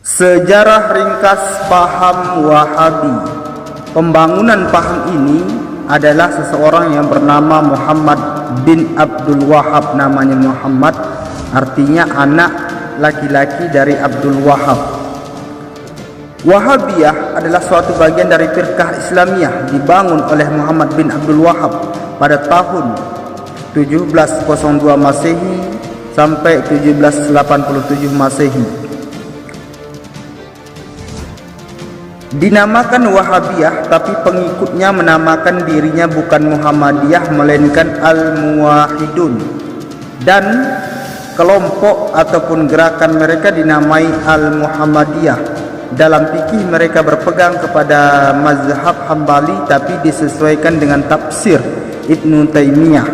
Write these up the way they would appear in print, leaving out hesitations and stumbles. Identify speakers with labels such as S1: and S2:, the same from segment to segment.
S1: Sejarah ringkas paham Wahabi. Pembangunan paham ini adalah seseorang yang bernama Muhammad bin Abdul Wahab. Namanya Muhammad artinya anak laki-laki dari Abdul Wahab. Wahabiyah adalah suatu bagian dari firqah Islamiyah dibangun oleh Muhammad bin Abdul Wahab pada tahun 1702 Masehi sampai 1787 Masehi. Dinamakan Wahabiyah, tapi pengikutnya menamakan dirinya bukan Muhammadiyah melainkan Al-Muwahhidun, dan kelompok ataupun gerakan mereka dinamai Al-Muhammadiyah. Dalam fikih mereka berpegang kepada mazhab Hambali tapi disesuaikan dengan tafsir Ibnu Taimiyah.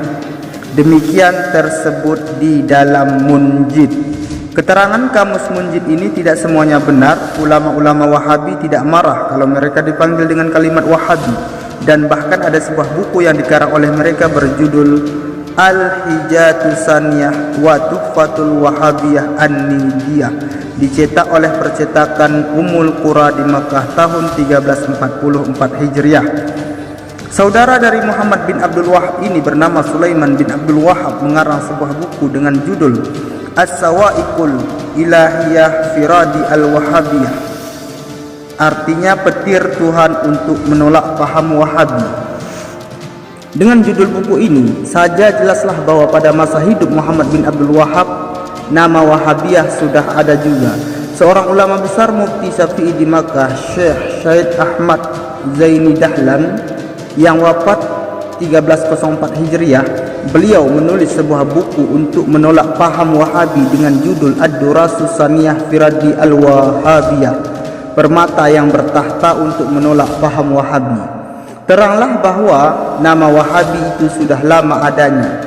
S1: Demikian tersebut di dalam Munjid. Keterangan kamus Munjid ini tidak semuanya benar. Ulama-ulama Wahabi tidak marah kalau mereka dipanggil dengan kalimat Wahabi, dan bahkan ada sebuah buku yang dikarang oleh mereka berjudul Al-Hijatu Saniyah wa Tuhfatul Wahabiyah An-Nidiyah, dicetak oleh percetakan Ummul Qura di Makkah tahun 1344 Hijriah. Saudara dari Muhammad bin Abdul Wahab ini bernama Sulaiman bin Abdul Wahab mengarang sebuah buku dengan judul As-Sawa'iqul Ilahiyah Firadi Al-Wahabiyah, artinya petir Tuhan untuk menolak paham Wahabi. Dengan judul buku ini saja jelaslah bahwa pada masa hidup Muhammad bin Abdul Wahab nama Wahabiyah sudah ada juga. Seorang ulama besar Mufti Syafi'i di Makkah, Syekh Syed Ahmad Zaini Dahlan, yang wafat 1304 Hijriah, beliau menulis sebuah buku untuk menolak paham Wahabi dengan judul Ad-Durasus Saniyah Firadi Al-Wahabiyah, permata yang bertahta untuk menolak paham Wahabi. Teranglah bahwa nama Wahabi itu sudah lama adanya.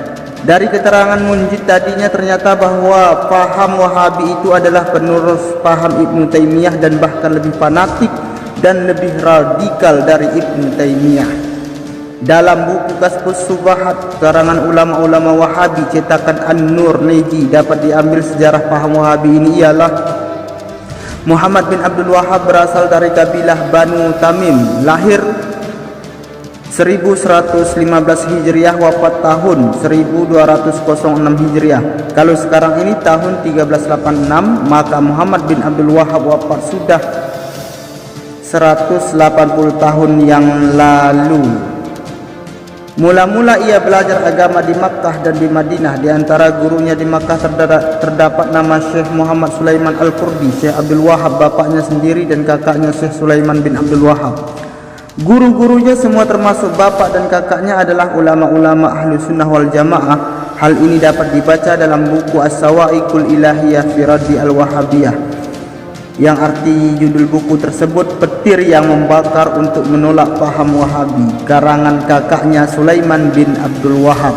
S1: Dari keterangan Munjid tadinya ternyata bahwa paham Wahabi itu adalah penerus paham Ibnu Taimiyah dan bahkan lebih fanatik dan lebih radikal dari Ibnu Taimiyah. Dalam buku Kasfus Subahat, karangan ulama-ulama Wahabi cetakan An-Nur Neji, dapat diambil sejarah paham Wahabi ini ialah Muhammad bin Abdul Wahab berasal dari kabilah Banu Tamim, lahir 1115 Hijriah, wafat tahun 1206 Hijriah. Kalau sekarang ini tahun 1386, maka Muhammad bin Abdul Wahab wafat sudah 180 tahun yang lalu. Mula-mula ia belajar agama di Makkah dan di Madinah. Di antara gurunya di Makkah terdapat nama Syekh Muhammad Sulaiman Al-Qurdi, Syekh Abdul Wahab bapaknya sendiri dan kakaknya Syekh Sulaiman bin Abdul Wahab. Guru-gurunya semua termasuk bapak dan kakaknya adalah ulama-ulama ahlu sunnah wal jamaah. Hal ini dapat dibaca dalam buku As-Sawa'iqul Ilahiyah Firadi Al-Wahabiyah, yang arti judul buku tersebut petir yang membakar untuk menolak paham Wahabi, karangan kakaknya Sulaiman bin Abdul Wahab.